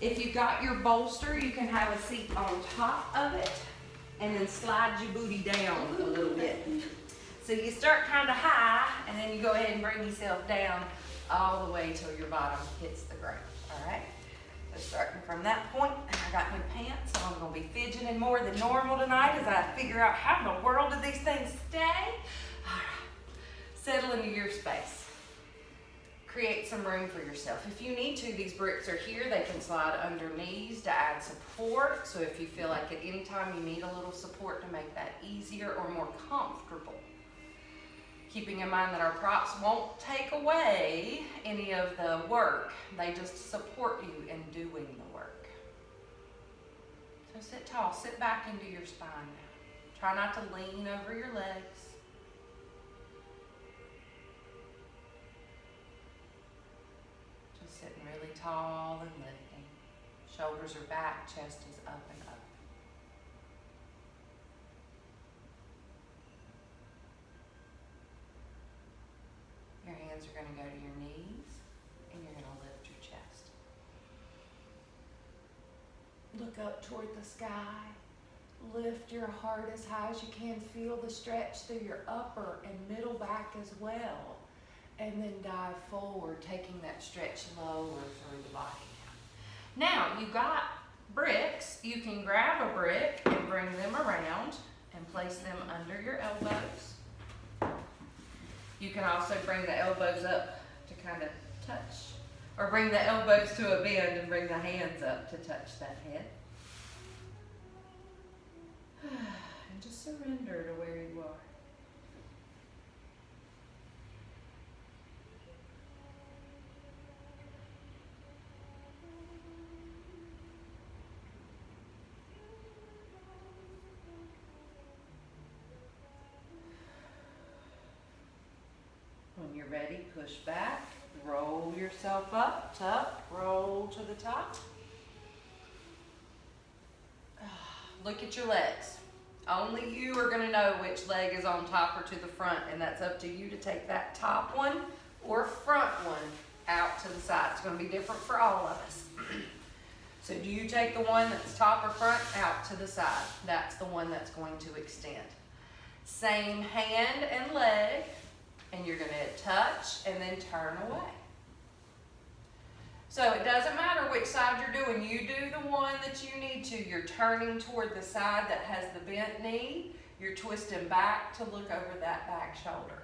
If you've got your bolster, you can have a seat on top of it and then slide your booty down a little bit. So you start kind of high and then you go ahead and bring yourself down all the way till your bottom hits the ground, all right? So starting from that point, I got new pants, so I'm gonna be fidgeting more than normal tonight as I figure out how in the world do these things stay. All right, settle into your space. Create some room for yourself. If you need to, these bricks are here. They can slide under knees to add support. So if you feel like at any time you need a little support to make that easier or more comfortable. Keeping in mind that our props won't take away any of the work. They just support you in doing the work. So sit tall, sit back into your spine now. Try not to lean over your legs. Just sitting really tall and lifting. Shoulders are back, chest is up and up. Your hands are going to go to your knees, and you're going to lift your chest. Look up toward the sky. Lift your heart as high as you can. Feel the stretch through your upper and middle back as well. And then dive forward, taking that stretch lower through the body. Now, you've got bricks. You can grab a brick and bring them around and place them under your elbows. You can also bring the elbows up to kind of touch, or bring the elbows to a bend and bring the hands up to touch that head. And just surrender to where you are. When you're ready, push back, roll yourself up, roll to the top. Look at your legs. Only you are going to know which leg is on top or to the front, and that's up to you to take that top one or front one out to the side. It's going to be different for all of us. So do you take the one that's top or front out to the side? That's the one that's going to extend. Same hand and leg. And you're going to touch and then turn away. So it doesn't matter which side you're doing. You do the one that you need to. You're turning toward the side that has the bent knee. You're twisting back to look over that back shoulder.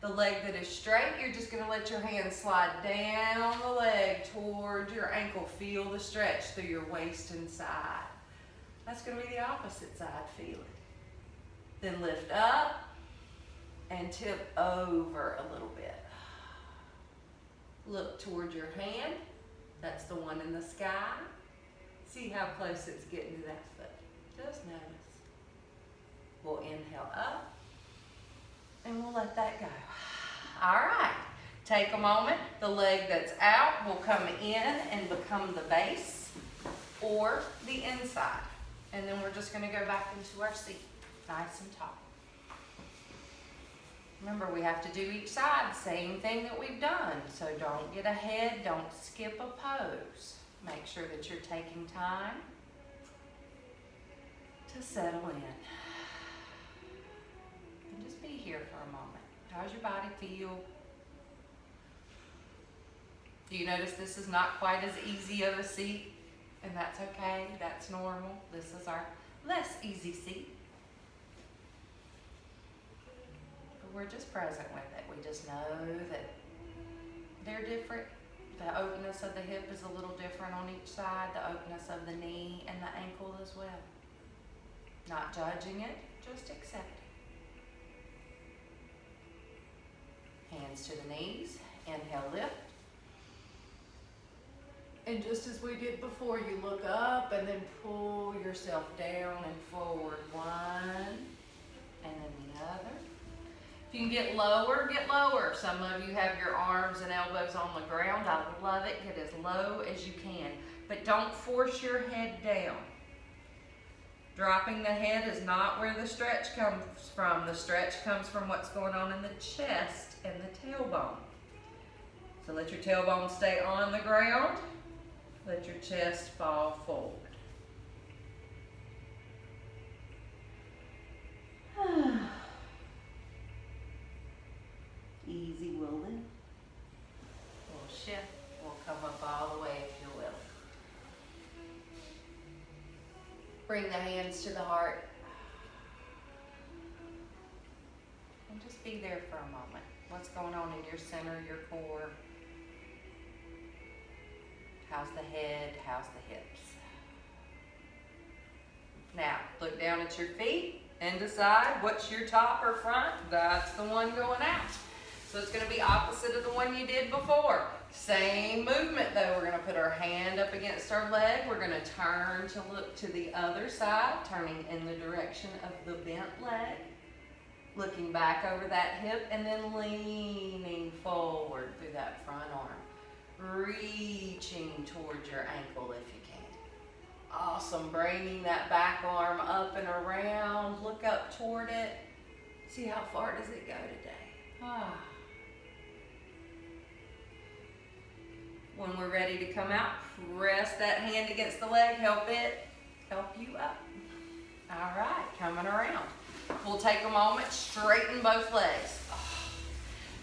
The leg that is straight, you're just going to let your hand slide down the leg toward your ankle. Feel the stretch through your waist and side. That's going to be the opposite side. Feel it. Then lift up. And tip over a little bit. Look toward your hand. That's the one in the sky. See how close it's getting to that foot. Just notice. We'll inhale up. And we'll let that go. All right. Take a moment. The leg that's out will come in and become the base or the inside. And then we're just going to go back into our seat. Nice and tall. Remember, we have to do each side, same thing that we've done. So don't get ahead, don't skip a pose. Make sure that you're taking time to settle in. And just be here for a moment. How's your body feel? Do you notice this is not quite as easy of a seat? And that's okay, that's normal. This is our less easy seat. We're just present with it. We just know that they're different. The openness of the hip is a little different on each side. The openness of the knee and the ankle as well. Not judging it, just accepting. Hands to the knees. Inhale, lift. And just as we did before, you look up and then pull yourself down and forward. One, and then the other. If you can get lower, get lower. Some of you have your arms and elbows on the ground. I love it. Get as low as you can. But don't force your head down. Dropping the head is not where the stretch comes from. The stretch comes from what's going on in the chest and the tailbone. So let your tailbone stay on the ground. Let your chest fall forward. Easy, Wilden. We'll shift. We'll come up all the way if you will. Bring the hands to the heart. And just be there for a moment. What's going on in your center, your core? How's the head? How's the hips? Now, look down at your feet and decide what's your top or front. That's the one going out. So it's going to be opposite of the one you did before. Same movement though. We're going to put our hand up against our leg. We're going to turn to look to the other side, turning in the direction of the bent leg. Looking back over that hip and then leaning forward through that front arm. Reaching towards your ankle if you can. Awesome. Bringing that back arm up and around. Look up toward it. See how far does it go today? When we're ready to come out, press that hand against the leg. Help you up. All right, coming around. We'll take a moment, straighten both legs.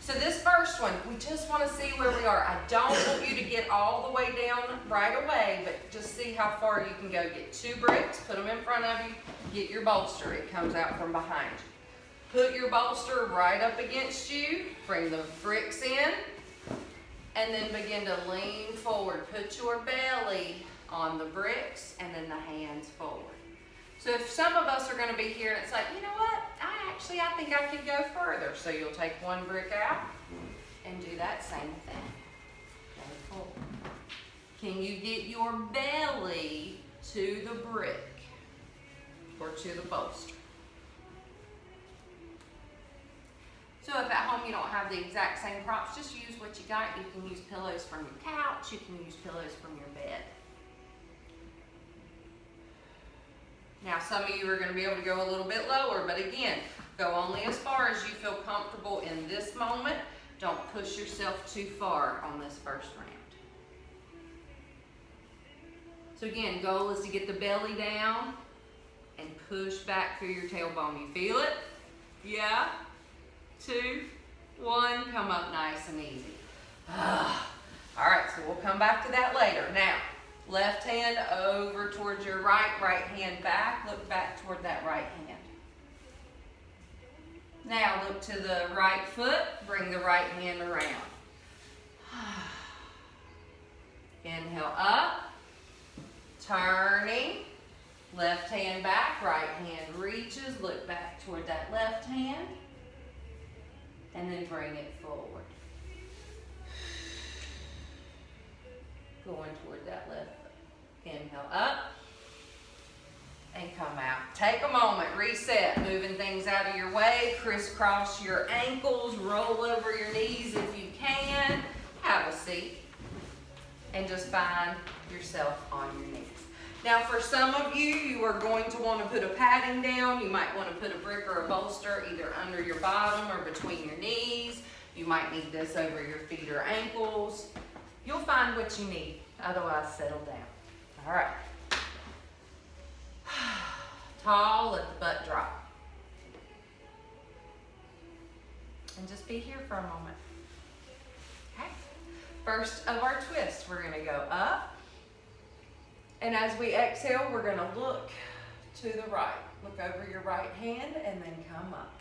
So this first one, we just want to see where we are. I don't want you to get all the way down right away, but just see how far you can go. Get 2 bricks, put them in front of you, get your bolster. It comes out from behind you. Put your bolster right up against you, bring the bricks in, and then begin to lean forward. Put your belly on the bricks and then the hands forward. So if some of us are going to be here and it's like, you know what, I think I could go further. So you'll take 1 brick out and do that same thing. Go forward. Can you get your belly to the brick or to the bolster? So if at home you don't have the exact same props, just use what you got. You can use pillows from your couch. You can use pillows from your bed. Now some of you are going to be able to go a little bit lower, but again, go only as far as you feel comfortable in this moment. Don't push yourself too far on this first round. So again, goal is to get the belly down and push back through your tailbone. You feel it? Yeah? 2, 1, come up nice and easy. All right, so we'll come back to that later. Now, left hand over towards your right hand back. Look back toward that right hand. Now look to the right foot. Bring the right hand around. Inhale up. Turning. Left hand back. Right hand reaches. Look back toward that left hand. And then bring it forward. Going toward that left foot. Inhale up and come out. Take a moment, reset, moving things out of your way, crisscross your ankles, roll over your knees if you can, have a seat, and just find yourself on your knees. Now for some of you, you are going to want to put a padding down. You might want to put a brick or a bolster either under your bottom or between your knees. You might need this over your feet or ankles. You'll find what you need. Otherwise, settle down. All right. Tall, let the butt drop. And just be here for a moment. Okay. First of our twists, we're going to go up. And as we exhale, we're going to look to the right. Look over your right hand and then come up.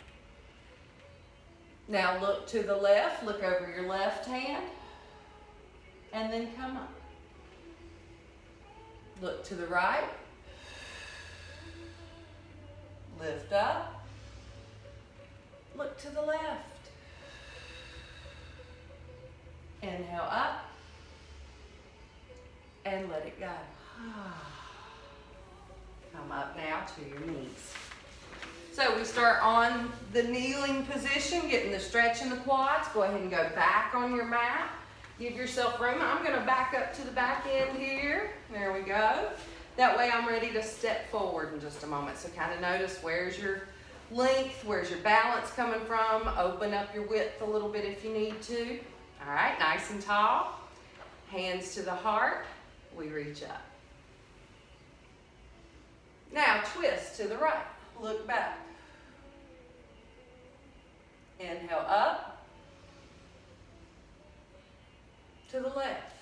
Now look to the left. Look over your left hand. And then come up. Look to the right. Lift up. Look to the left. Inhale up. And let it go. Come up now to your knees. So we start on the kneeling position, getting the stretch in the quads. Go ahead and go back on your mat. Give yourself room. I'm going to back up to the back end here. There we go. That way I'm ready to step forward in just a moment. So kind of notice where's your length, where's your balance coming from. Open up your width a little bit if you need to. All right, nice and tall. Hands to the heart. we reach up. Now twist to the right, look back. Inhale up, to the left.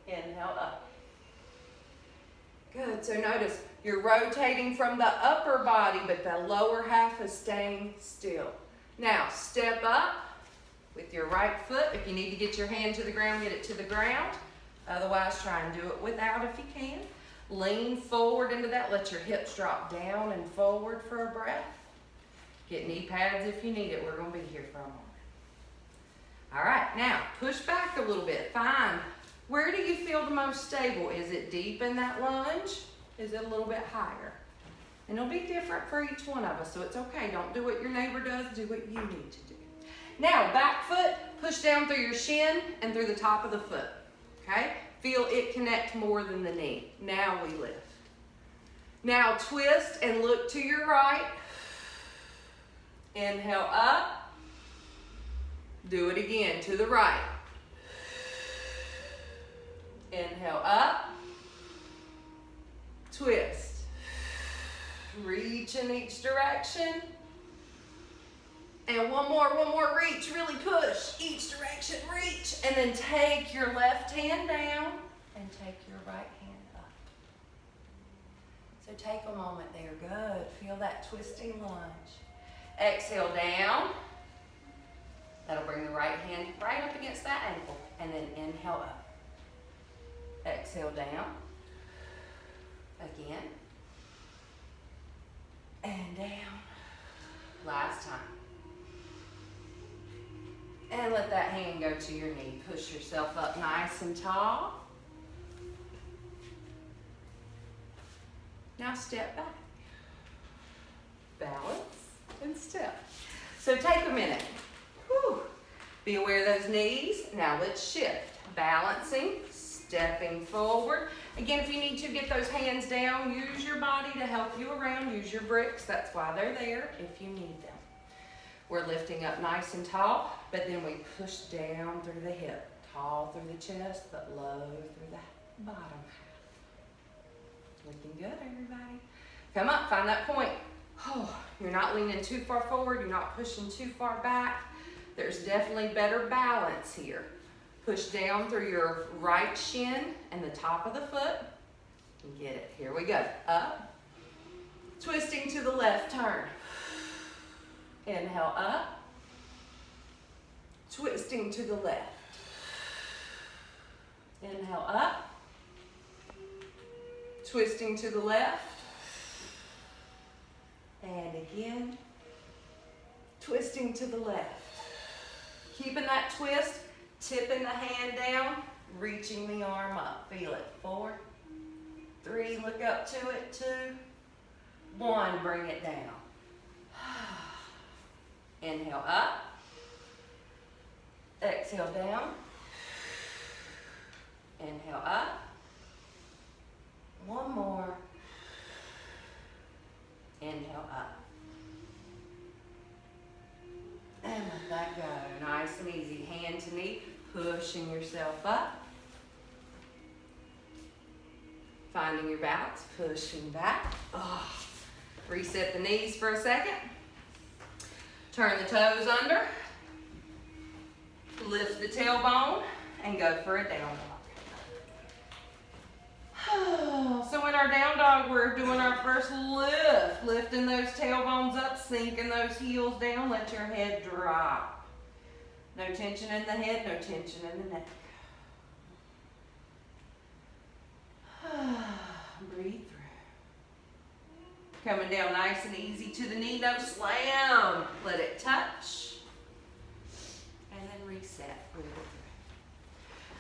Inhale up. Good, so notice you're rotating from the upper body, but the lower half is staying still. Now step up with your right foot. If you need to get your hand to the ground, get it to the ground. Otherwise, try and do it without if you can. Lean forward into that. Let your hips drop down and forward for a breath. Get knee pads if you need it. We're going to be here for a moment. All right, now push back a little bit. Find, where do you feel the most stable? Is it deep in that lunge? Is it a little bit higher? And it'll be different for each one of us, so it's okay. Don't do what your neighbor does. Do what you need to do. Now, back foot, push down through your shin and through the top of the foot. Okay? Feel it connect more than the knee. Now we lift. Now twist and look to your right. Inhale up. Do it again to the right. Inhale up. Twist. Reach in each direction. And one more, reach, really push. Each direction, reach. And then take your left hand down and take your right hand up. So take a moment there, good. Feel that twisting lunge. Exhale down. That'll bring the right hand right up against that ankle. And then inhale up. Exhale down. Again. And down. Last time. And let that hand go to your knee. Push yourself up nice and tall. Now step back. Balance and step. So take a minute. Whew. Be aware of those knees. Now let's shift. Balancing, stepping forward. Again, if you need to get those hands down, use your body to help you around. Use your bricks. That's why they're there if you need them. We're lifting up nice and tall, but then we push down through the hip. Tall through the chest, but low through the bottom half. Looking good, everybody. Come up, find that point. Oh, you're not leaning too far forward. You're not pushing too far back. There's definitely better balance here. Push down through your right shin and the top of the foot. And get it. Here we go. Up. Twisting to the left, turn. Inhale up. Twisting to the left. Inhale up. Twisting to the left. And again. Twisting to the left. Keeping that twist. Tipping the hand down. Reaching the arm up. Feel it. 4, 3. Look up to it. 2, 1. Bring it down. Inhale up. Exhale down. Inhale up. One more. Inhale up. And let that go. Nice and easy. Hand to knee. Pushing yourself up. Finding your balance. Pushing back. Oh. Reset the knees for a second. Turn the toes under. Lift the tailbone and go for a down dog. So in our down dog, we're doing our first lift. Lifting those tailbones up, sinking those heels down. Let your head drop. No tension in the head, no tension in the neck. Breathe through. Coming down nice and easy to the knee, no slam. Let it touch. And then reset.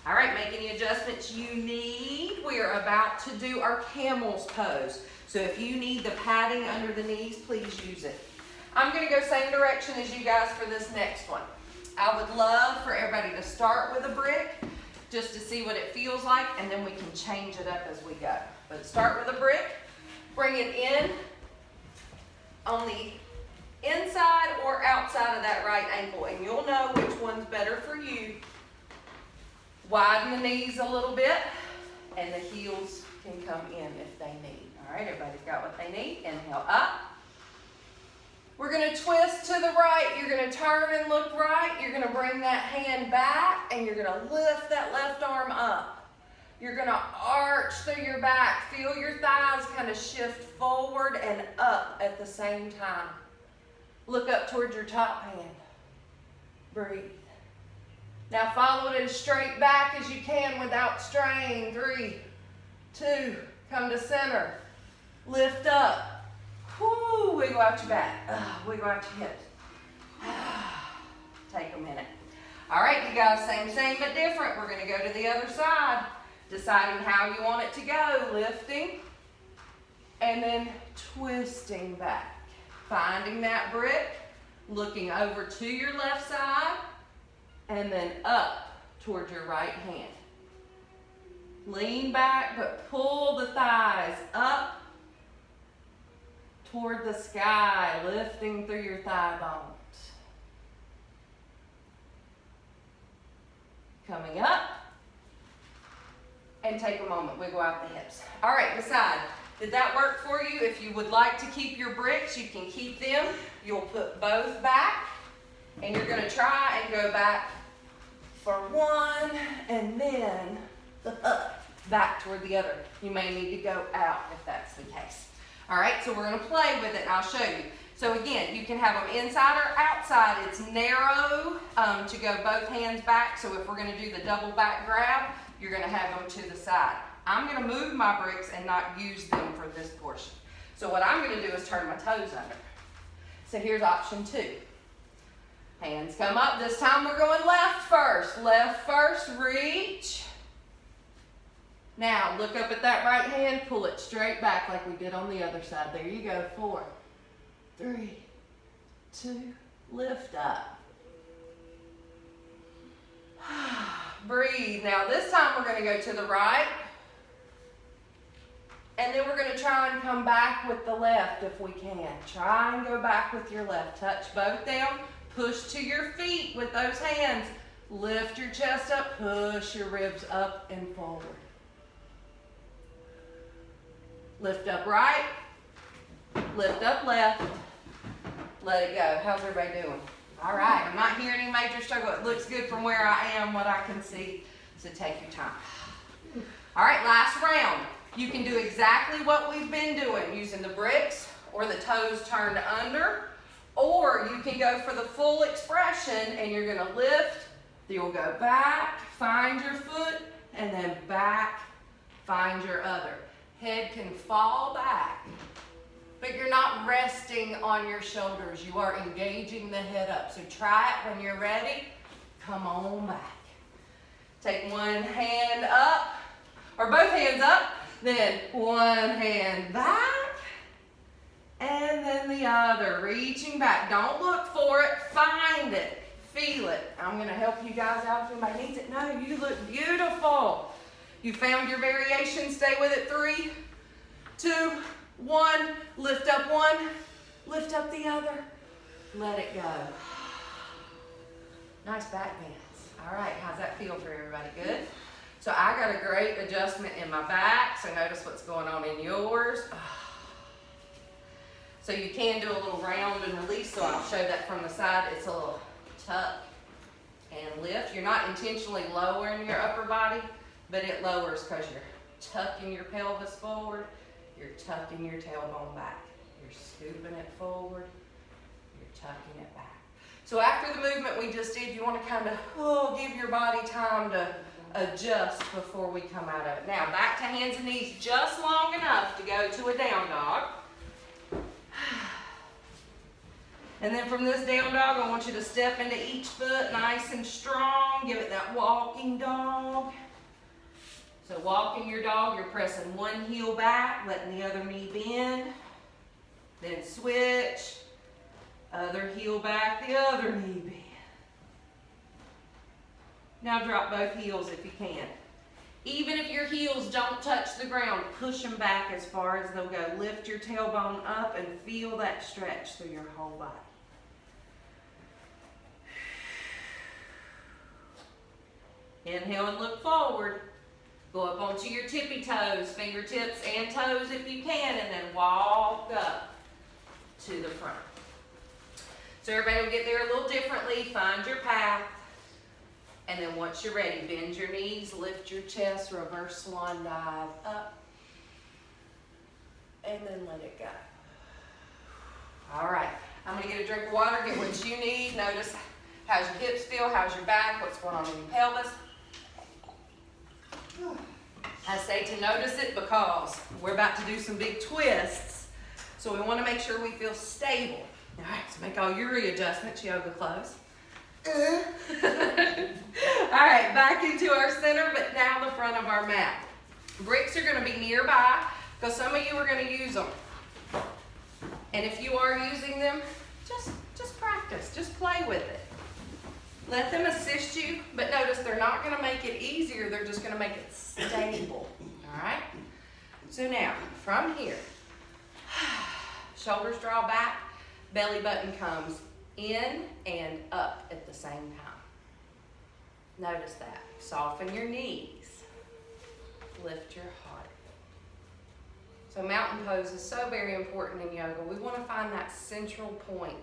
All right, make any adjustments you need. We are about to do our camel's pose. So if you need the padding under the knees, please use it. I'm gonna go same direction as you guys for this next one. I would love for everybody to start with a brick just to see what it feels like, and then we can change it up as we go. But start with a brick, bring it in on the inside or outside of that right ankle, and you'll know which one's better for you Widen the knees a little bit, and the heels can come in if they need. All right, everybody's got what they need. Inhale up. We're gonna twist to the right. You're gonna turn and look right. You're gonna bring that hand back, and you're gonna lift that left arm up. You're gonna arch through your back. Feel your thighs kind of shift forward and up at the same time. Look up towards your top hand. Breathe. Now follow it as straight back as you can without strain. 3, 2, come to center. Lift up. Whoo, wiggle out your back. Wiggle out your hips. Take a minute. All right, you guys, same but different. We're gonna go to the other side, deciding how you want it to go. Lifting and then twisting back. Finding that brick, looking over to your left side, and then up toward your right hand. Lean back, but pull the thighs up toward the sky, lifting through your thigh bones. Coming up, and take a moment, wiggle out the hips. All right, decide, did that work for you? If you would like to keep your bricks, you can keep them. You'll put both back, and you're gonna try and go back for one, and then back toward the other. You may need to go out if that's the case. All right, so we're gonna play with it, and I'll show you. So again, you can have them inside or outside. It's narrow to go both hands back, so if we're gonna do the double back grab, you're gonna have them to the side. I'm gonna move my bricks and not use them for this portion. So what I'm gonna do is turn my toes under. So here's option 2. Hands come up. This time we're going left first. Left first, reach. Now look up at that right hand, pull it straight back like we did on the other side. There you go. 4, 3, 2, lift up. Breathe. Now this time we're going to go to the right. And then we're going to try and come back with the left if we can. Try and go back with your left. Touch both down. Push to your feet with those hands. Lift your chest up. Push your ribs up and forward. Lift up right. Lift up left. Let it go. How's everybody doing? All right. I'm not hearing any major struggle. It looks good from where I am, what I can see. So take your time. All right, last round. You can do exactly what we've been doing, using the bricks or the toes turned under, or you can go for the full expression and you're gonna lift, you'll go back, find your foot, and then back, find your other. Head can fall back, but you're not resting on your shoulders. You are engaging the head up. So try it when you're ready. Come on back. Take one hand up, or both hands up, then one hand back, and then the other, reaching back. Don't look for it, find it, feel it. I'm gonna help you guys out if anybody needs it. No, you look beautiful. You found your variation, stay with it. 3, 2, 1, lift up one, lift up the other, let it go. Nice back bends. All right, how's that feel for everybody? Good? So I got a great adjustment in my back, so notice what's going on in yours. So you can do a little round and release, so I'll show that from the side. It's a little tuck and lift. You're not intentionally lowering your upper body, but it lowers because you're tucking your pelvis forward, you're tucking your tailbone back. You're scooping it forward, you're tucking it back. So after the movement we just did, you want to kind of give your body time to adjust before we come out of it. Now back to hands and knees just long enough to go to a down dog. And then from this down dog, I want you to step into each foot nice and strong. Give it that walking dog. So walking your dog, you're pressing one heel back, letting the other knee bend. Then switch. Other heel back, the other knee bend. Now drop both heels if you can. Even if your heels don't touch the ground, push them back as far as they'll go. Lift your tailbone up and feel that stretch through your whole body. Inhale and look forward. Go up onto your tippy toes, fingertips and toes if you can, and then walk up to the front. So everybody will get there a little differently. Find your path. And then once you're ready, bend your knees, lift your chest, reverse swan dive up. And then let it go. All right, I'm gonna get a drink of water, get what you need. Notice how's your hips feel, how's your back, what's going on in your pelvis. I say to notice it because we're about to do some big twists. So we wanna make sure we feel stable. All right, so make all your readjustments, yoga clothes. All right, back into our center, but down the front of our mat. Bricks are gonna be nearby because some of you are gonna use them. And if you are using them, just practice, just play with it. Let them assist you, but notice they're not gonna make it easier, they're just gonna make it stable, all right? So now, from here, shoulders draw back, belly button comes in and up at the same time. Notice that. Soften your knees. Lift your heart. So mountain pose is so very important in yoga. We want to find that central point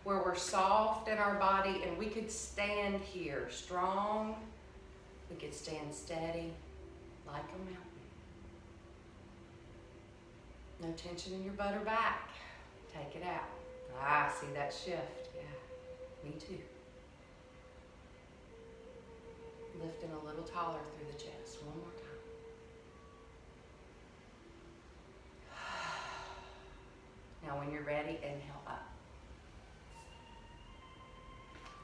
where we're soft in our body and we could stand here strong. We could stand steady like a mountain. No tension in your butt or back. Take it out. Ah, see that shift. Yeah, me too. Lifting a little taller through the chest. One more time. Now when you're ready, inhale up.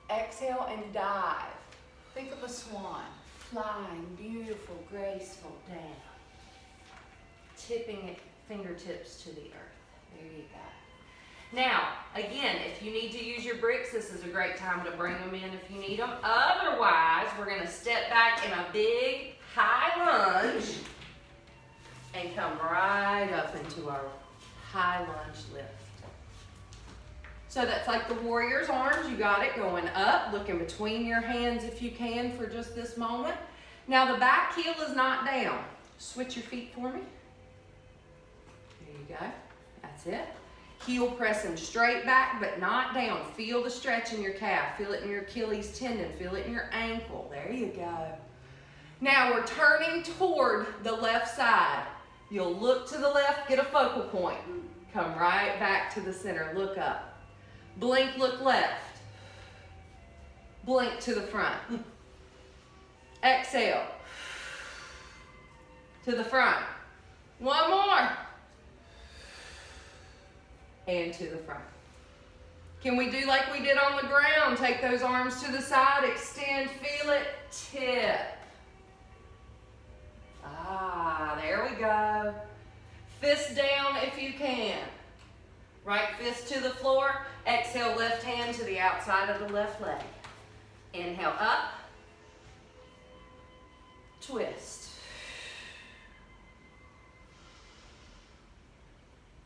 Exhale and dive. Think of a swan, flying, beautiful, graceful down. Tipping it, fingertips to the earth. There you go. Now, again, if you need to use your bricks, this is a great time to bring them in if you need them. Otherwise, we're going to step back in a big, high lunge and come right up into our high lunge lift. So that's like the warrior's arms. You got it going up, looking between your hands if you can for just this moment. Now the back heel is not down. Switch your feet for me. There you go. That's it. Heel pressing straight back but not down. Feel the stretch in your calf. Feel it in your Achilles tendon. Feel it in your ankle. There you go. Now we're turning toward the left side. You'll look to the left, get a focal point. Come right back to the center. Look up. Blink, look left. Blink to the front. Exhale. To the front. One more. And to the front. Can we do like we did on the ground? Take those arms to the side, extend, feel it, tip. Ah, there we go. Fist down if you can. Right fist to the floor. Exhale, left hand to the outside of the left leg. Inhale up. Twist.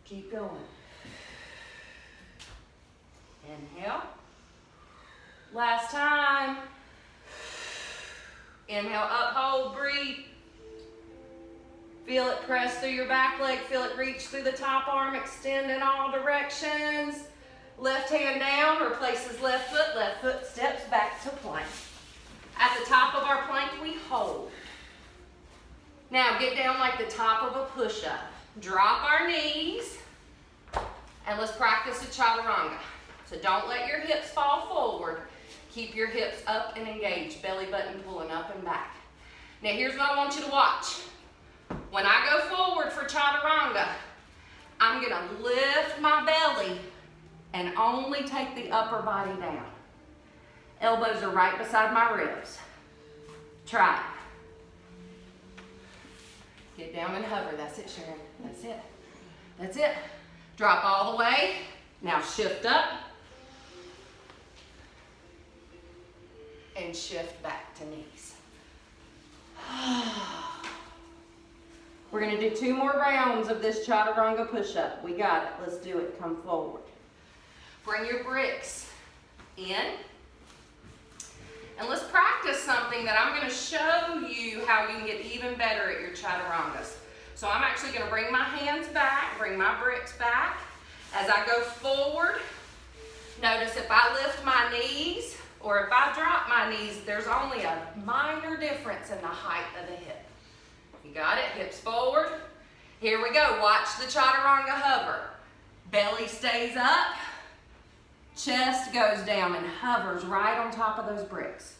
Keep going. Inhale. Last time. Inhale, up, hold, breathe. Feel it press through your back leg. Feel it reach through the top arm. Extend in all directions. Left hand down, replaces left foot steps back to plank. At the top of our plank, we hold. Now get down like the top of a push-up. Drop our knees, and let's practice a chaturanga. So don't let your hips fall forward. Keep your hips up and engaged. Belly button pulling up and back. Now here's what I want you to watch. When I go forward for chaturanga, I'm gonna lift my belly and only take the upper body down. Elbows are right beside my ribs. Try it. Get down and hover. That's it, Sharon. That's it. That's it. Drop all the way. Now shift up. And shift back to knees. We're going to do 2 more rounds of this chaturanga push-up. We got it. Let's do it. Come forward. Bring your bricks in. And let's practice something that I'm going to show you how you can get even better at your chaturangas. So I'm actually going to bring my hands back, bring my bricks back. As I go forward, notice if I lift my knees or if I drop my knees, there's only a minor difference in the height of the hip. You got it? Hips forward. Here we go. Watch the chaturanga hover. Belly stays up. Chest goes down and hovers right on top of those bricks.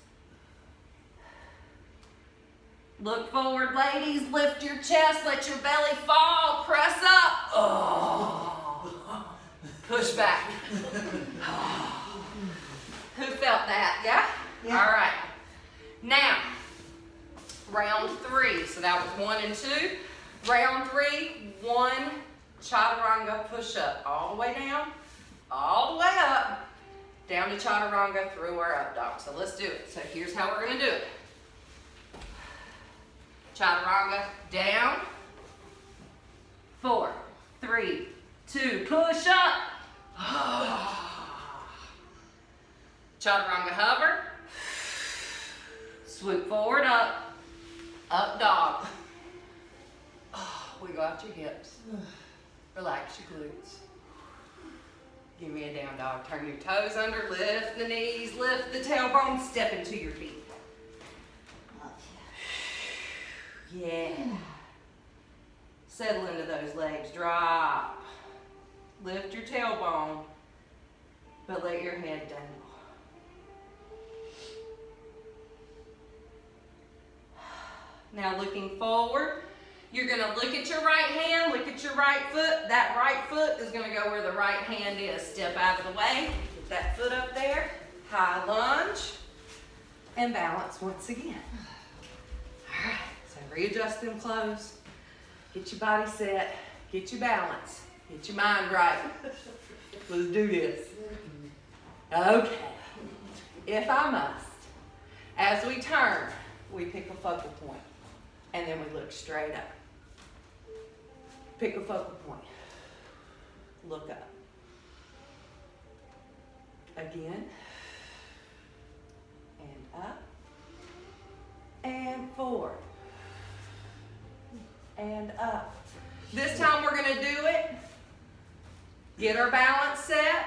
Look forward, ladies. Lift your chest. Let your belly fall. Press up. Oh. Push back. Oh. Who felt that? Yeah? All right. Now, round 3. So that was 1 and 2. Round 3, 1 chaturanga push up. All the way down. All the way up, down to chaturanga through our up dog. So let's do it. So here's how we're going to do it. Chaturanga, down, 4, 3, 2, push up. Chaturanga hover, swoop forward, up dog. Wiggle out your hips, relax your glutes. Give me a down dog. Turn your toes under, lift the knees, lift the tailbone, step into your feet. Yeah. Settle into those legs, drop. Lift your tailbone, but let your head down. Now looking forward. You're going to look at your right hand, look at your right foot. That right foot is going to go where the right hand is. Step out of the way, get that foot up there, high lunge, and balance once again. All right, so readjust them clothes, get your body set, get your balance, get your mind right. Let's do this. Okay, if I must, as we turn, we pick a focal point, and then we look straight up. Pick a focal point. Look up. Again. And up. And forward. And up. This time we're going to do it. Get our balance set.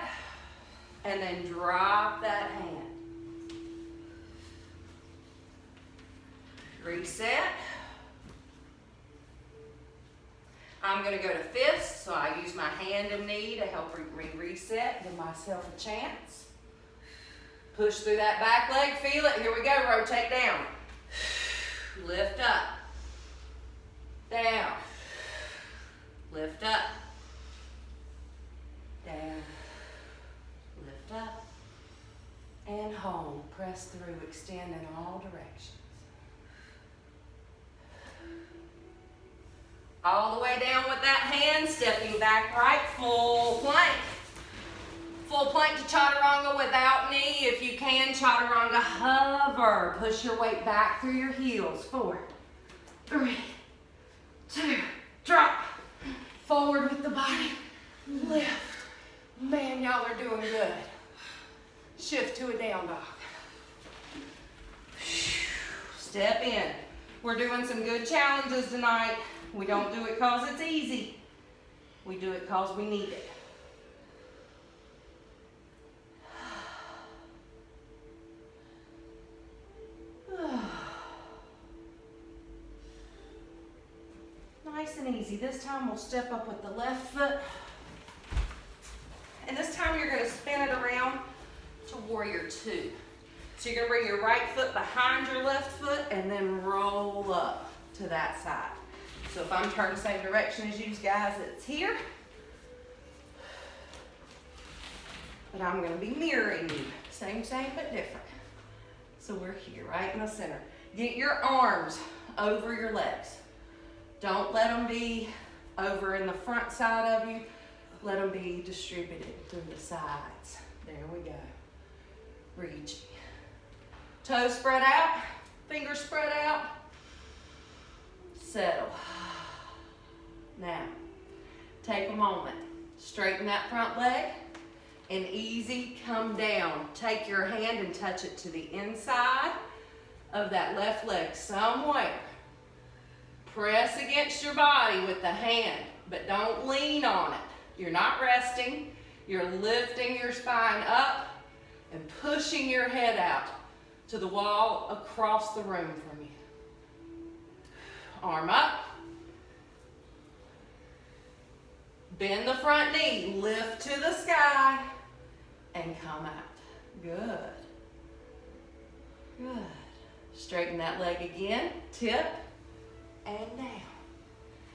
And then drop that hand. Reset. I'm going to go to fists, so I use my hand and knee to help me reset, give myself a chance. Push through that back leg, feel it. Here we go, rotate down. Lift up. Down. Lift up. Down. Lift up. And hold. Press through, extend in all directions. All the way down with that hand, stepping back right, full plank. Full plank to chaturanga without knee. If you can, chaturanga hover. Push your weight back through your heels. 4, 3, 2, drop. Forward with the body. Lift. Man, y'all are doing good. Shift to a down dog. Step in. We're doing some good challenges tonight. We don't do it because it's easy. We do it because we need it. Nice and easy. This time we'll step up with the left foot. And this time you're going to spin it around to warrior 2. So you're going to bring your right foot behind your left foot and then roll up to that side. So if I'm turning the same direction as you guys, it's here. But I'm going to be mirroring you. Same but different. So we're here, right in the center. Get your arms over your legs. Don't let them be over in the front side of you. Let them be distributed through the sides. There we go. Reaching. Toes spread out. Fingers spread out. Settle. Now, take a moment. Straighten that front leg. and easy come down. Take your hand and touch it to the inside of that left leg somewhere. Press against your body with the hand, but don't lean on it. You're not resting. You're lifting your spine up and pushing your head out to the wall across the room from you. Arm up. Bend the front knee, lift to the sky, and come out. Good. Good. Straighten that leg again, tip, and down.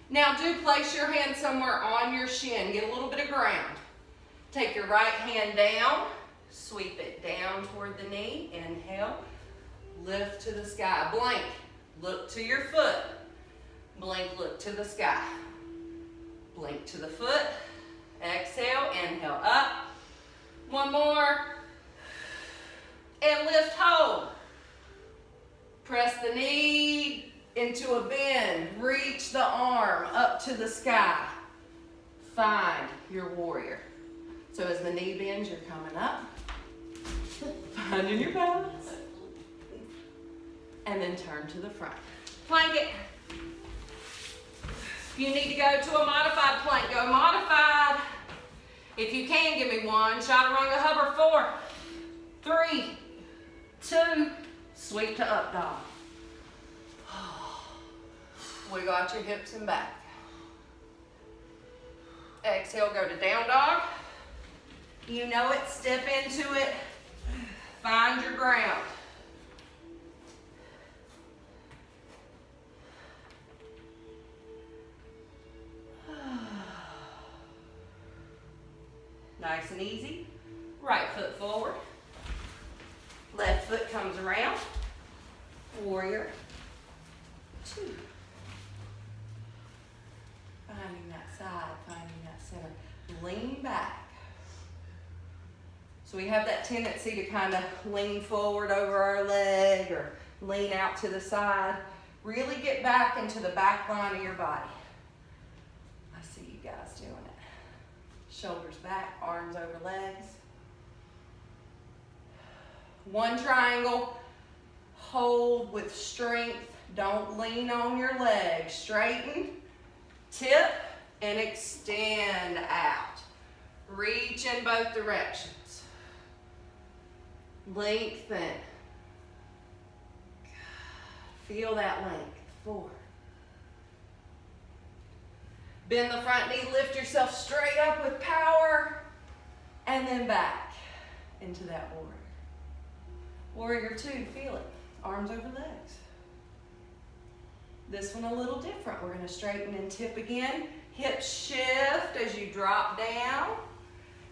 Now do place your hand somewhere on your shin. Get a little bit of ground. Take your right hand down, sweep it down toward the knee. Inhale, lift to the sky. Blink, look to your foot. Blink, look to the sky. Blink to the foot. Exhale, inhale up. One more. And lift, hold. Press the knee into a bend. Reach the arm up to the sky. Find your warrior. So as the knee bends, you're coming up. Finding your balance. And then turn to the front. Plank it. If you need to go to a modified plank, go modified. If you can, give me one. Chaturanga hover, 4, 3, 2, sweep to up dog. Wiggle out your hips and back. Exhale, go to down dog. You know it, step into it. Find your ground. Nice and easy. Right foot forward. Left foot comes around. Warrior 2. Finding that side, finding that center. Lean back. So we have that tendency to kind of lean forward over our leg or lean out to the side. Really get back into the back line of your body. I see you guys doing it. Shoulders back, arms over legs. One triangle. Hold with strength. Don't lean on your legs. Straighten, tip, and extend out. Reach in both directions. Lengthen. Feel that length. 4. Bend the front knee, lift yourself straight up with power, and then back into that warrior. Warrior 2, feel it. Arms over legs. This one a little different. We're going to straighten and tip again. Hips shift as you drop down.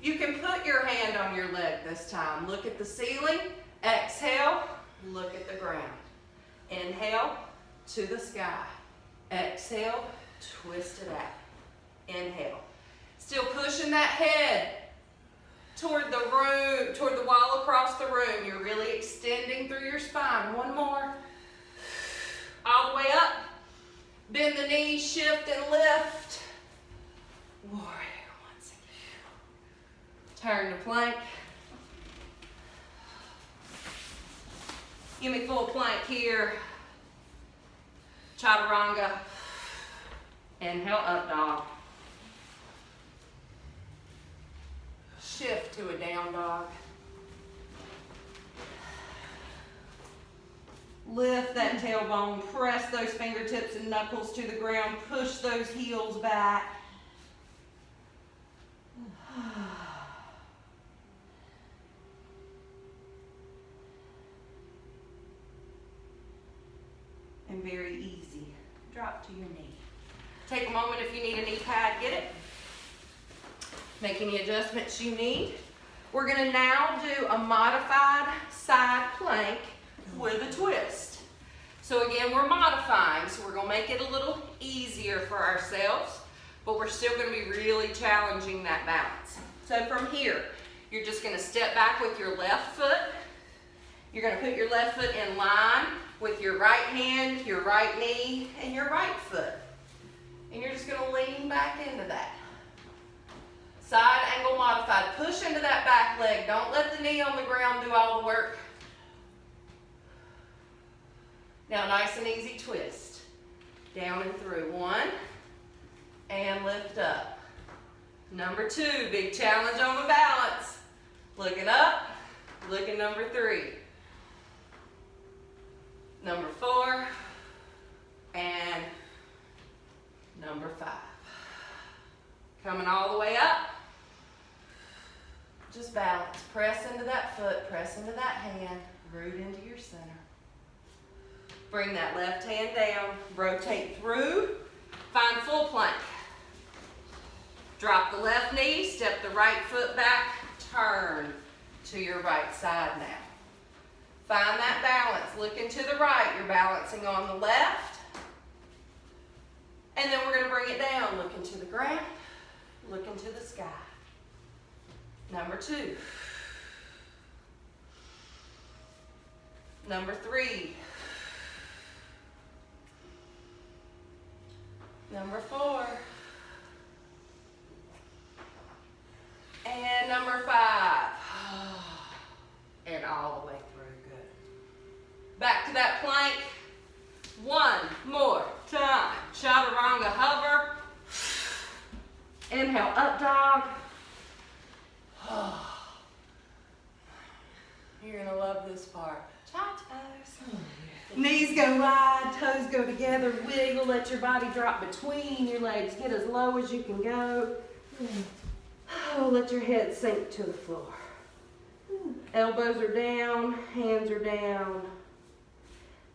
You can put your hand on your leg this time. Look at the ceiling. Exhale, look at the ground. Inhale, to the sky. Exhale, twist it out. Inhale. Still pushing that head toward the room, toward the wall across the room. You're really extending through your spine. One more. All the way up. Bend the knees, shift and lift. Warrior once again. Turn to plank. Give me full plank here. Chaturanga. Inhale, up dog. Shift to a down dog. Lift that tailbone, press those fingertips and knuckles to the ground, push those heels back. And very easy. Drop to your knee. Take a moment if you need a knee pad, get it. Make any adjustments you need. We're going to now do a modified side plank with a twist. So again, we're modifying, so we're going to make it a little easier for ourselves, but we're still going to be really challenging that balance. So from here, you're just going to step back with your left foot. You're going to put your left foot in line with your right hand, your right knee, and your right foot. And you're just going to lean back into that. Side angle modified. Push into that back leg. Don't let the knee on the ground do all the work. Now nice and easy twist. Down and through. 1, and lift up. Number 2, big challenge on the balance. Looking up, looking number 3. Number 4, and number 5. Coming all the way up. Just balance. Press into that foot, press into that hand, root into your center. Bring that left hand down, rotate through, find full plank. Drop the left knee, step the right foot back, turn to your right side now. Find that balance, looking to the right, you're balancing on the left. And then we're going to bring it down, looking to the ground, looking to the sky. Number 2. Number 3. Number 4. And number 5. And all the way through. Good. Back to that plank. 1 more time. Chaturanga hover. Inhale, up dog. You're going to love this part. Child's pose. Knees go wide, toes go together, wiggle, let your body drop between your legs. Get as low as you can go. Oh, let your head sink to the floor. Elbows are down, hands are down.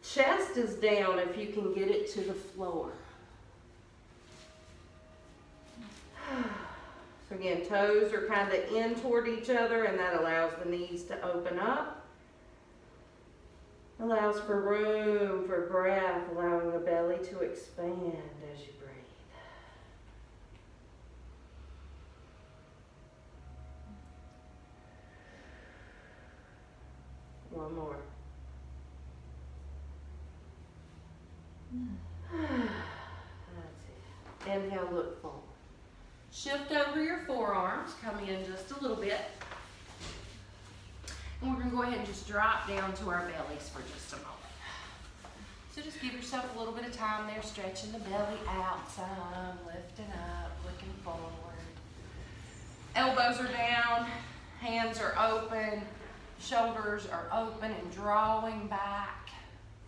Chest is down if you can get it to the floor. So again, toes are kind of in toward each other, and that allows the knees to open up. Allows for room for breath, allowing the belly to expand as you breathe. One more. That's it. Inhale, look forward. Shift over your forearms, come in just a little bit. And we're going to go ahead and just drop down to our bellies for just a moment. So just give yourself a little bit of time there, stretching the belly out some, lifting up, looking forward. Elbows are down, hands are open, shoulders are open and drawing back.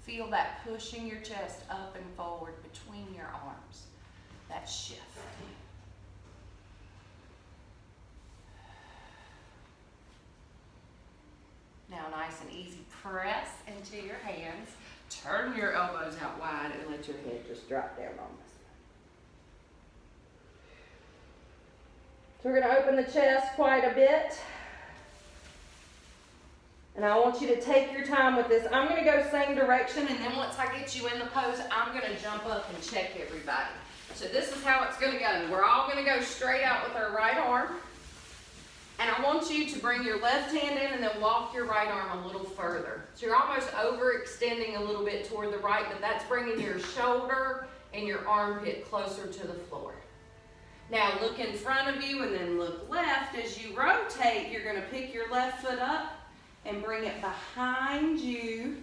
Feel that pushing your chest up and forward between your arms, that shift. Now nice and easy, press into your hands, turn your elbows out wide and let your head just drop down on this. So we're going to open the chest quite a bit. And I want you to take your time with this. I'm going to go same direction, and then once I get you in the pose, I'm going to jump up and check everybody. So this is how it's going to go. We're all going to go straight out with our right arm. And I want you to bring your left hand in and then walk your right arm a little further. So you're almost overextending a little bit toward the right, but that's bringing your shoulder and your armpit closer to the floor. Now look in front of you and then look left. As you rotate, you're going to pick your left foot up and bring it behind you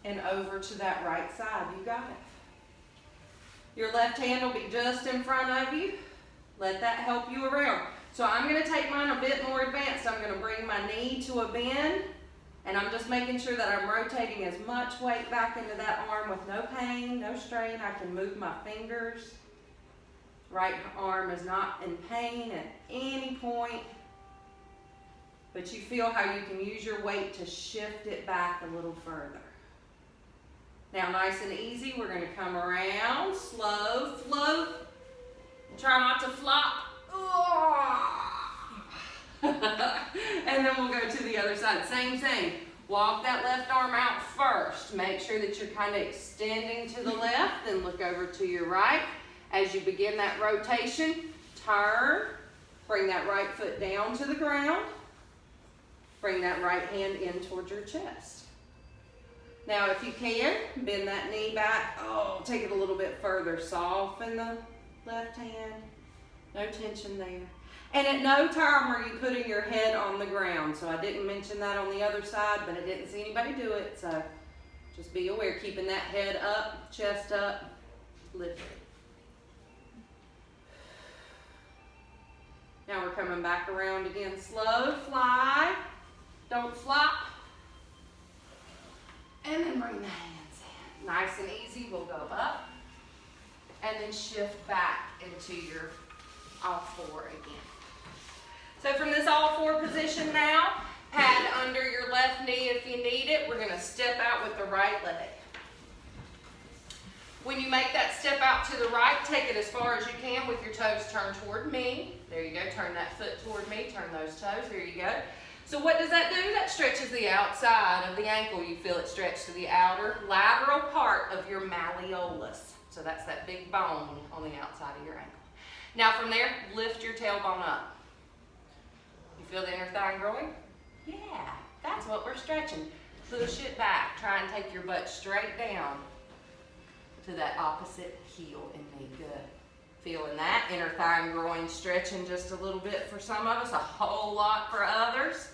and over to that right side. You got it. Your left hand will be just in front of you. Let that help you around. So I'm going to take mine a bit more advanced. I'm going to bring my knee to a bend, and I'm just making sure that I'm rotating as much weight back into that arm with no pain, no strain. I can move my fingers. Right arm is not in pain at any point, but you feel how you can use your weight to shift it back a little further. Now nice and easy, we're going to come around, slow, float. Try not to flop. And then we'll go to the other side. Same thing. Walk that left arm out first. Make sure that you're kind of extending to the left, then look over to your right. As you begin that rotation, turn. Bring that right foot down to the ground. Bring that right hand in towards your chest. Now if you can, bend that knee back. Oh, take it a little bit further. Soften the left hand. No tension there. And at no time are you putting your head on the ground. So I didn't mention that on the other side, but I didn't see anybody do it. So just be aware, keeping that head up, chest up, lift it. Now we're coming back around again. Slow fly, don't flop. And then bring the hands in. Nice and easy, we'll go up. And then shift back into your all four again. So from this all four position now, pad under your left knee if you need it. We're gonna step out with the right leg. When you make that step out to the right, take it as far as you can with your toes turned toward me. There you go, turn that foot toward me, turn those toes, there you go. So what does that do? That stretches the outside of the ankle. You feel it stretch to the outer lateral part of your malleolus. So that's that big bone on the outside of your ankle. Now from there, lift your tailbone up. You feel the inner thigh growing? Yeah, that's what we're stretching. Push it back. Try and take your butt straight down to that opposite heel and knee. Good. Feeling that inner thigh and groin stretching just a little bit for some of us, a whole lot for others.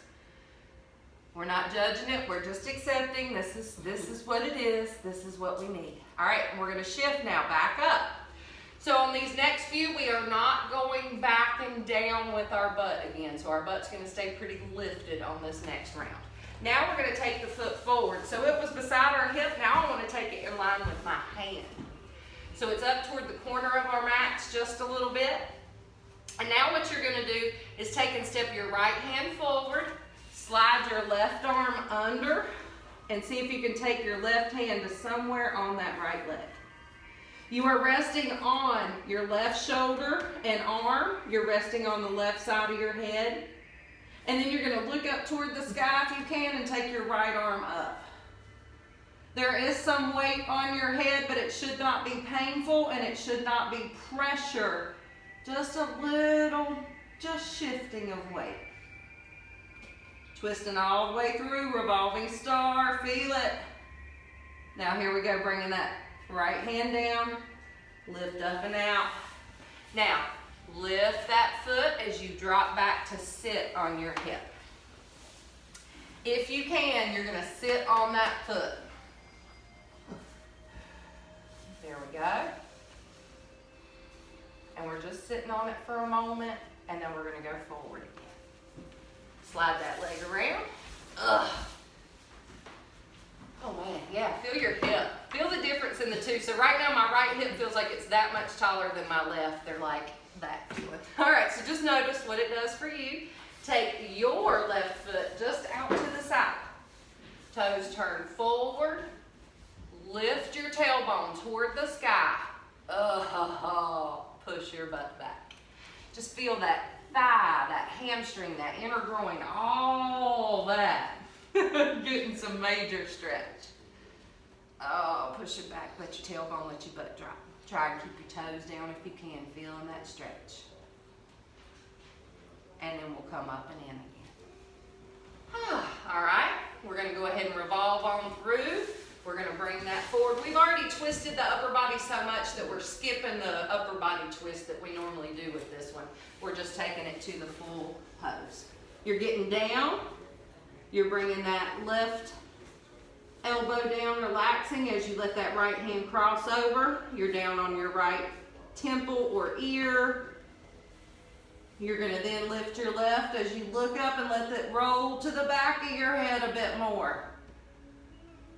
We're not judging it, we're just accepting this is what it is, this is what we need. All right, and we're gonna shift now, back up. So on these next few, we are not going back and down with our butt again. So our butt's gonna stay pretty lifted on this next round. Now we're gonna take the foot forward. So it was beside our hip, now I wanna take it in line with my hand. So it's up toward the corner of our mats just a little bit. And now what you're gonna do is take and step your right hand forward, slide your left arm under, and see if you can take your left hand to somewhere on that right leg. You are resting on your left shoulder and arm. You're resting on the left side of your head. And then you're gonna look up toward the sky if you can and take your right arm up. There is some weight on your head, but it should not be painful and it should not be pressure. Just a little, just shifting of weight. Twisting all the way through, revolving star, feel it. Now here we go, bringing that right hand down, lift up and out. Now, lift that foot as you drop back to sit on your hip. If you can, you're gonna sit on that foot. There we go. And we're just sitting on it for a moment, and then we're gonna go forward again. Slide that leg around. Ugh. Oh man, yeah, feel your hip. Feel the difference in the two. So right now my right hip feels like it's that much taller than my left. They're like that feeling. All right, so just notice what it does for you. Take your left foot just out to the side. Toes turn forward. Lift your tailbone toward the sky. Push your butt back. Just feel that thigh, that hamstring, that inner groin, all that. Getting some major stretch. Oh, push it back, let your tailbone, let your butt drop. Try and keep your toes down if you can, feeling that stretch. And then we'll come up and in again. All right, we're gonna go ahead and revolve on through. We're gonna bring that forward. We've already twisted the upper body so much that we're skipping the upper body twist that we normally do with this one. We're just taking it to the full pose. You're getting down. You're bringing that left elbow down, relaxing as you let that right hand cross over. You're down on your right temple or ear. You're gonna then lift your left as you look up and let it roll to the back of your head a bit more.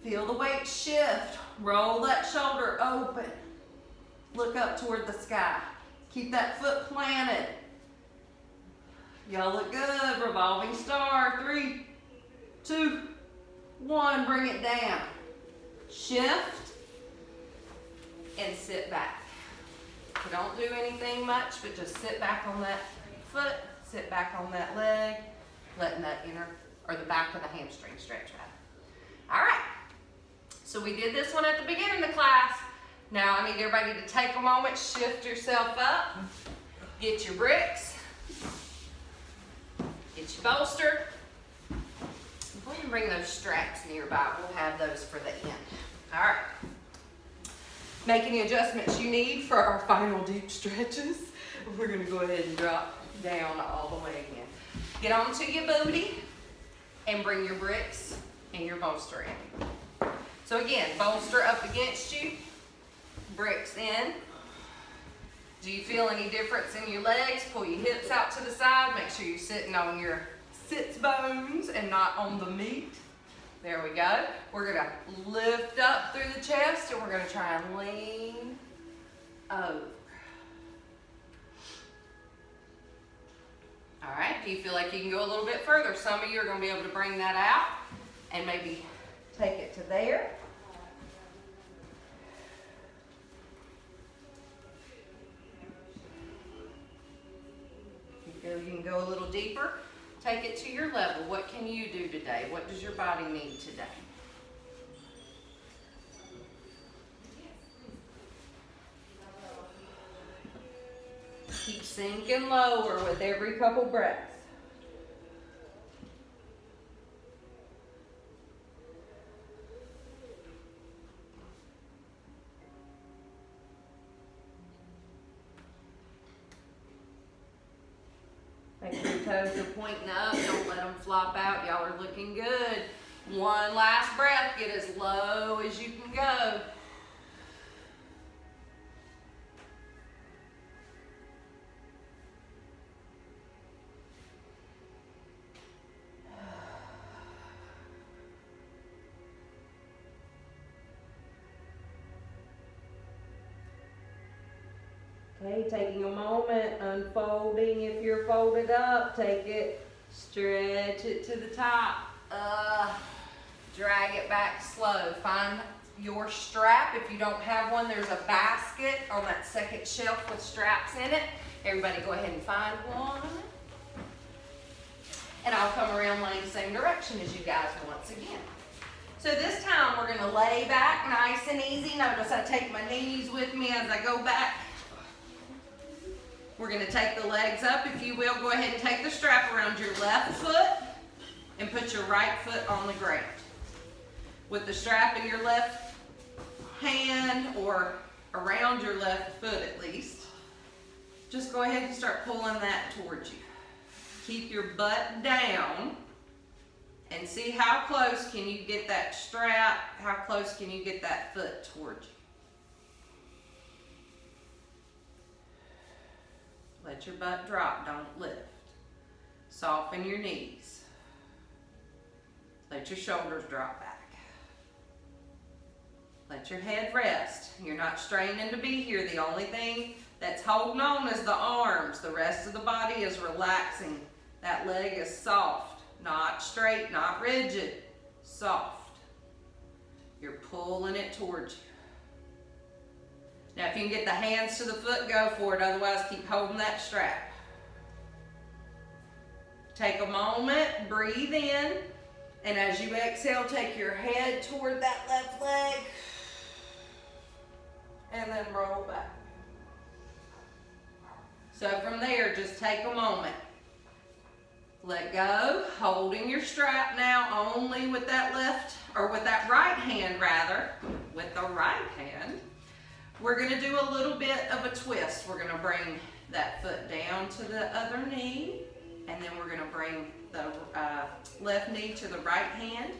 Feel the weight shift. Roll that shoulder open. Look up toward the sky. Keep that foot planted. Y'all look good. Revolving star. 3, 2, 1. Bring it down. Shift and sit back. Don't do anything much, but just sit back on that foot. Sit back on that leg. Letting that inner, or the back of the hamstring stretch rather. All right. So we did this one at the beginning of the class. Now I need everybody to take a moment, shift yourself up, get your bricks, get your bolster. Go ahead and bring those straps nearby. We'll have those for the end. All right. Make any adjustments you need for our final deep stretches. We're gonna go ahead and drop down all the way again. Get onto your booty and bring your bricks and your bolster in. So again, bolster up against you, bricks in. Do you feel any difference in your legs? Pull your hips out to the side. Make sure you're sitting on your sits bones and not on the meat. There we go. We're gonna lift up through the chest and we're gonna try and lean over. All right, do you feel like you can go a little bit further? Some of you are gonna be able to bring that out and maybe take it to there. You can go a little deeper. Take it to your level. What can you do today? What does your body need today? Keep sinking lower with every couple breaths. Make sure your toes are pointing up. Don't let them flop out. Y'all are looking good. One last breath. Get as low as you can go. Okay, taking a moment, unfolding if you're folded up, take it, stretch it to the top, drag it back slow. Find your strap. If you don't have one, there's a basket on that second shelf with straps in it. Everybody go ahead and find one. And I'll come around laying the same direction as you guys once again. So this time we're gonna lay back nice and easy. Notice I take my knees with me as I go back. We're going to take the legs up. If you will, go ahead and take the strap around your left foot and put your right foot on the ground. With the strap in your left hand or around your left foot at least, just go ahead and start pulling that towards you. Keep your butt down and see how close can you get that strap, how close can you get that foot towards you. Let your butt drop, don't lift. Soften your knees. Let your shoulders drop back. Let your head rest. You're not straining to be here. The only thing that's holding on is the arms. The rest of the body is relaxing. That leg is soft, not straight, not rigid, soft. You're pulling it towards you. Now, if you can get the hands to the foot, go for it. Otherwise, keep holding that strap. Take a moment, breathe in, and as you exhale, take your head toward that left leg, and then roll back. So from there, just take a moment. Let go, holding your strap now only with that left, or with that right hand rather, with the right hand. We're going to do a little bit of a twist. We're going to bring that foot down to the other knee, and then we're going to bring the left knee to the right hand,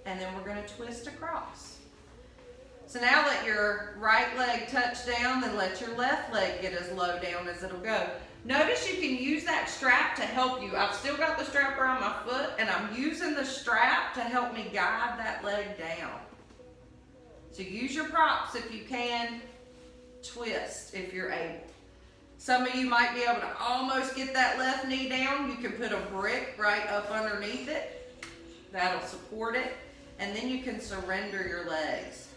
and then we're going to twist across. So now let your right leg touch down, then let your left leg get as low down as it'll go. Notice you can use that strap to help you. I've still got the strap around my foot, and I'm using the strap to help me guide that leg down. So use your props if you can. Twist if you're able. Some of you might be able to almost get that left knee down. You can put a brick right up underneath it. That'll support it. And then you can surrender your legs.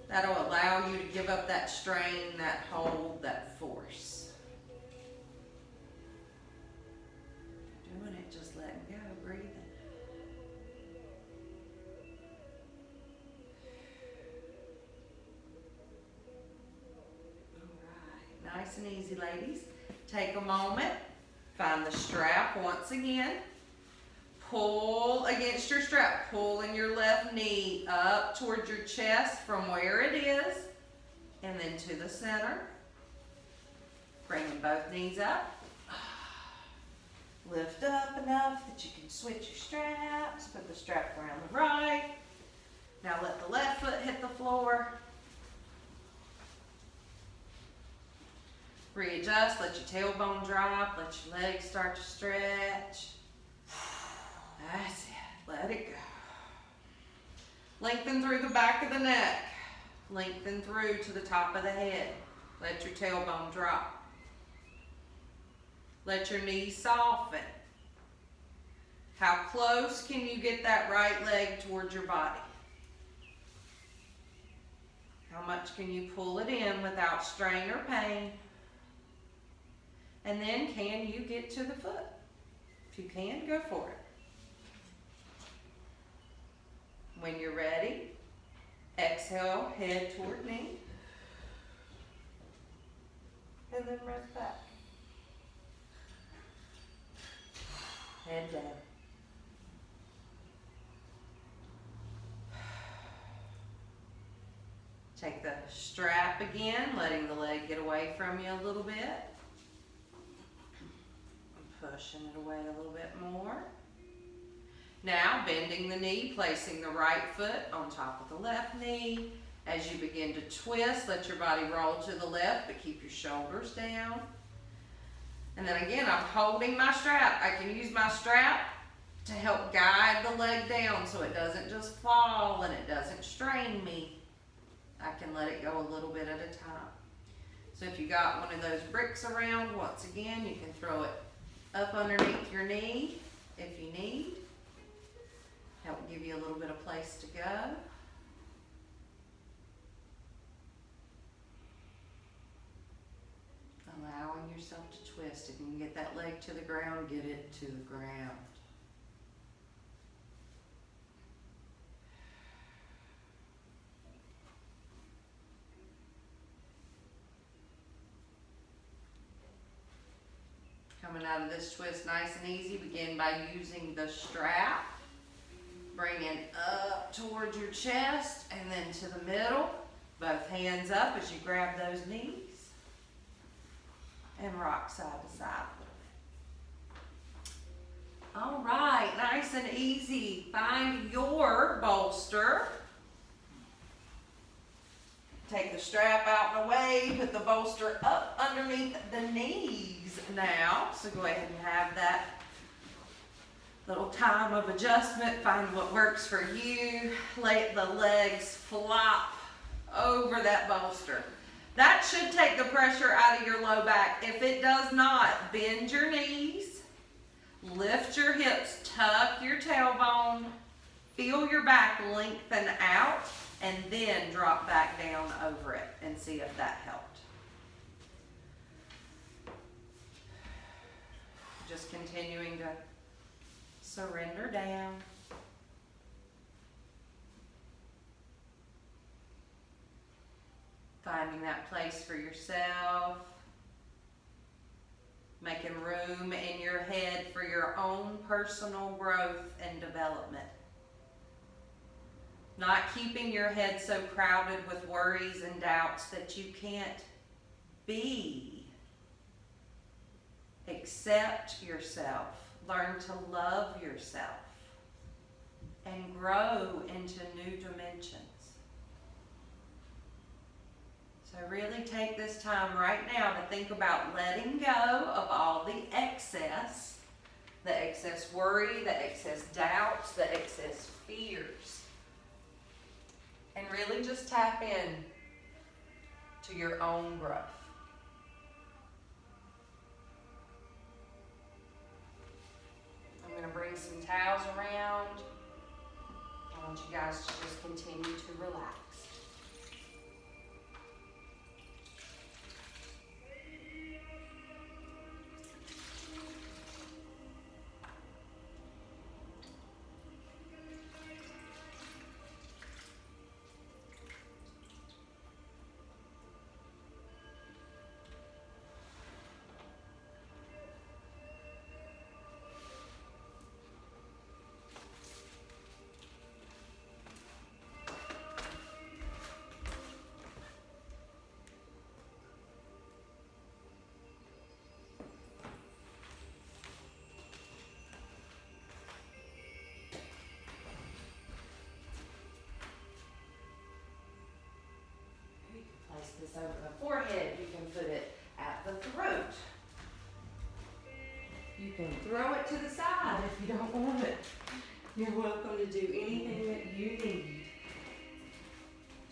That'll allow you to give up that strain, that hold, that force. Doing it, just letting go, breathing. Nice and easy, ladies. Take a moment, find the strap once again. Pull against your strap, pulling your left knee up towards your chest from where it is, and then to the center. Bringing both knees up. Lift up enough that you can switch your straps. Put the strap around the right. Now let the left foot hit the floor. Readjust, let your tailbone drop, let your legs start to stretch. That's it, let it go. Lengthen through the back of the neck. Lengthen through to the top of the head. Let your tailbone drop. Let your knees soften. How close can you get that right leg towards your body? How much can you pull it in without strain or pain? And then can you get to the foot? If you can, go for it. When you're ready, exhale, head toward knee. And then rest back. Head down. Take the strap again, letting the leg get away from you a little bit. Pushing it away a little bit more. Now, bending the knee, placing the right foot on top of the left knee. As you begin to twist, let your body roll to the left, but keep your shoulders down. And then again, I'm holding my strap. I can use my strap to help guide the leg down so it doesn't just fall and it doesn't strain me. I can let it go a little bit at a time. So if you got one of those bricks around, once again, you can throw it up underneath your knee if you need. Help give you a little bit of place to go. Allowing yourself to twist. If you can get that leg to the ground, get it to the ground. Coming out of this twist nice and easy, begin by using the strap. Bring it up towards your chest and then to the middle. Both hands up as you grab those knees. And rock side to side. All right, nice and easy. Find your bolster. Take the strap out and away, put the bolster up underneath the knees now. So go ahead and have that little time of adjustment. Find what works for you. Let the legs flop over that bolster. That should take the pressure out of your low back. If it does not, bend your knees, lift your hips, tuck your tailbone, feel your back lengthen out, and then drop back down over it and see if that helped. Just continuing to surrender down. Finding that place for yourself. Making room in your head for your own personal growth and development. Not keeping your head so crowded with worries and doubts that you can't be. Accept yourself. Learn to love yourself. And grow into new dimensions. So really take this time right now to think about letting go of all the excess worry, the excess doubts, the excess fears. And really just tap in to your own growth. I'm going to bring some towels around. I want you guys to just continue to relax. this over the forehead. You can put it at the throat. You can throw it to the side if you don't want it. You're welcome to do anything that you need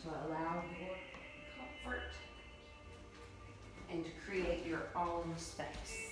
to allow your comfort and to create your own space.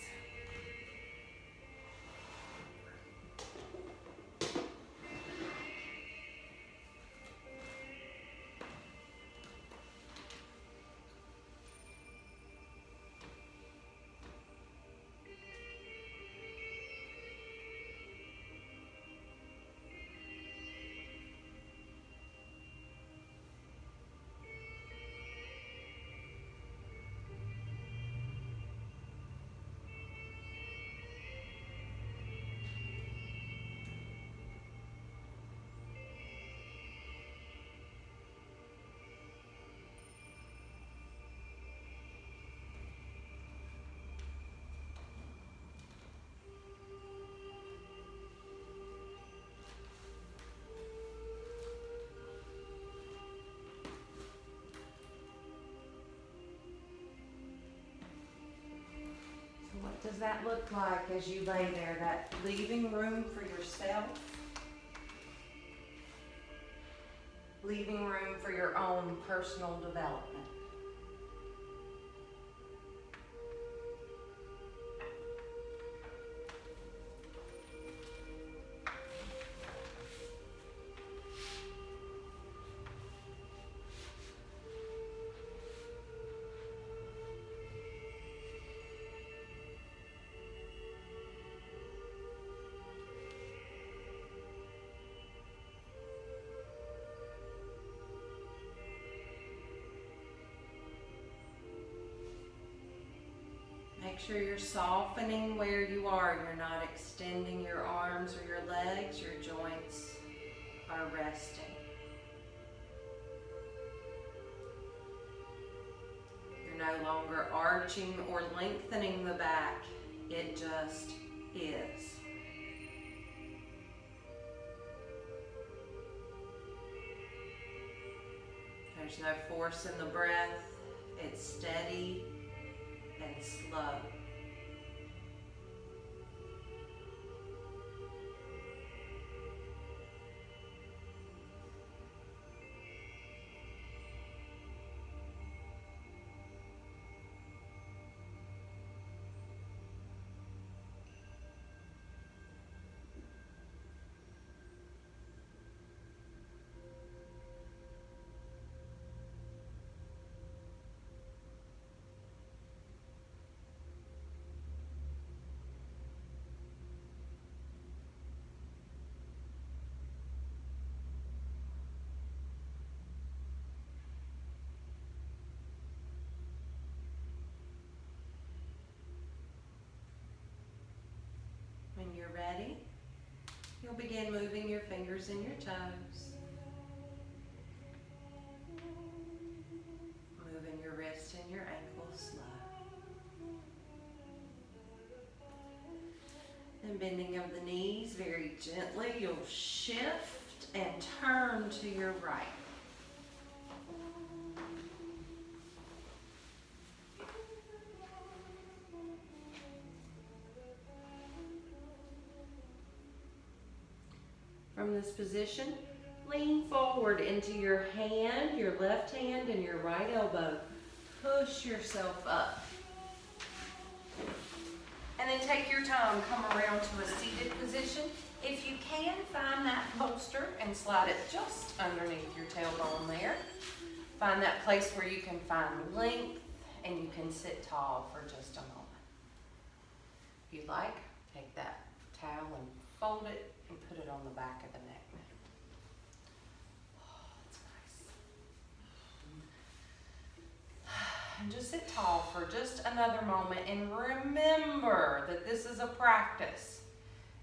What does that look like as you lay there? That leaving room for yourself, leaving room for your own personal development. Make sure you're softening where you are. You're not extending your arms or your legs. Your joints are resting. You're no longer arching or lengthening the back. It just is. There's no force in the breath. It's steady and slow. When you're ready, you'll begin moving your fingers and your toes. Moving your wrists and your ankles slow. And bending of the knees very gently, you'll shift and turn to your right. From this position, lean forward into your hand, your left hand and your right elbow. Push yourself up. And then take your time, come around to a seated position. If you can, find that bolster and slide it just underneath your tailbone there. Find that place where you can find length and you can sit tall for just a moment. If you'd like, take that towel and fold it and put it on the back of the neck. Oh, that's nice. And just sit tall for just another moment and remember that this is a practice.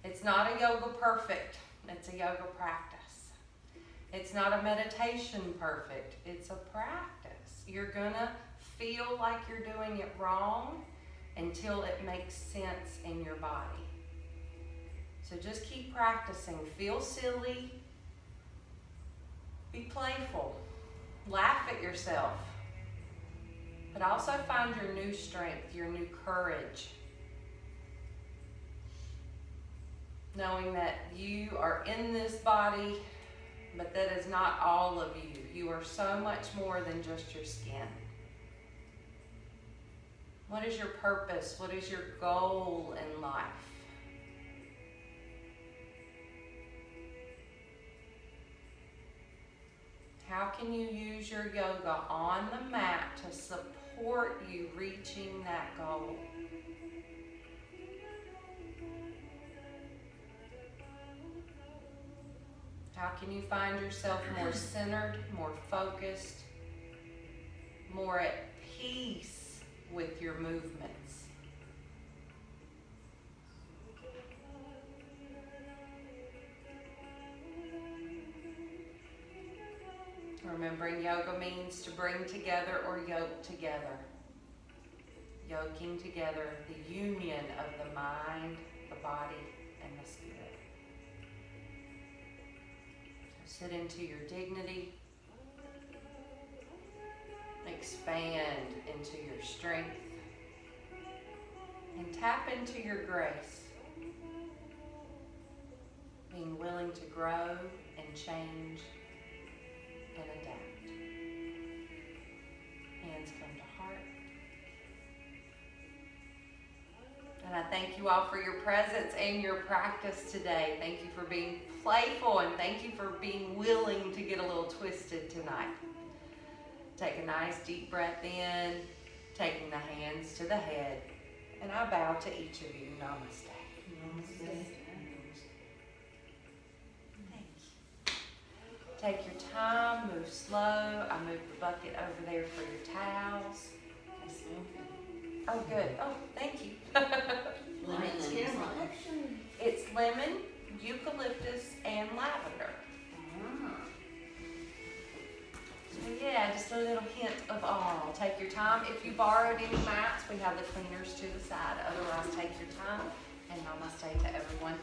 It's not a yoga perfect, it's a yoga practice. It's not a meditation perfect, it's a practice. You're gonna feel like you're doing it wrong until it makes sense in your body. So just keep practicing. Feel silly. Be playful. Laugh at yourself. But also find your new strength, your new courage. Knowing that you are in this body, but that is not all of you. You are so much more than just your skin. What is your purpose? What is your goal in life? How can you use your yoga on the mat to support you reaching that goal? How can you find yourself more centered, more focused, more at peace with your movements? Remembering yoga means to bring together or yoke together. Yoking together the union of the mind, the body, and the spirit. Sit into your dignity. Expand into your strength. And tap into your grace. Being willing to grow and change and adapt. Hands come to heart. And I thank you all for your presence and your practice today. Thank you for being playful, and thank you for being willing to get a little twisted tonight. Take a nice deep breath in, taking the hands to the head, and I bow to each of you. Namaste. Namaste. Thank you. Take your time, move slow. I moved the bucket over there for your towels. Oh, good. Oh, thank you. It's lemon, eucalyptus, and lavender. So yeah, just a little hint of all. Take your time. If you borrowed any mats, we have the cleaners to the side. Otherwise, take your time. And namaste to everyone.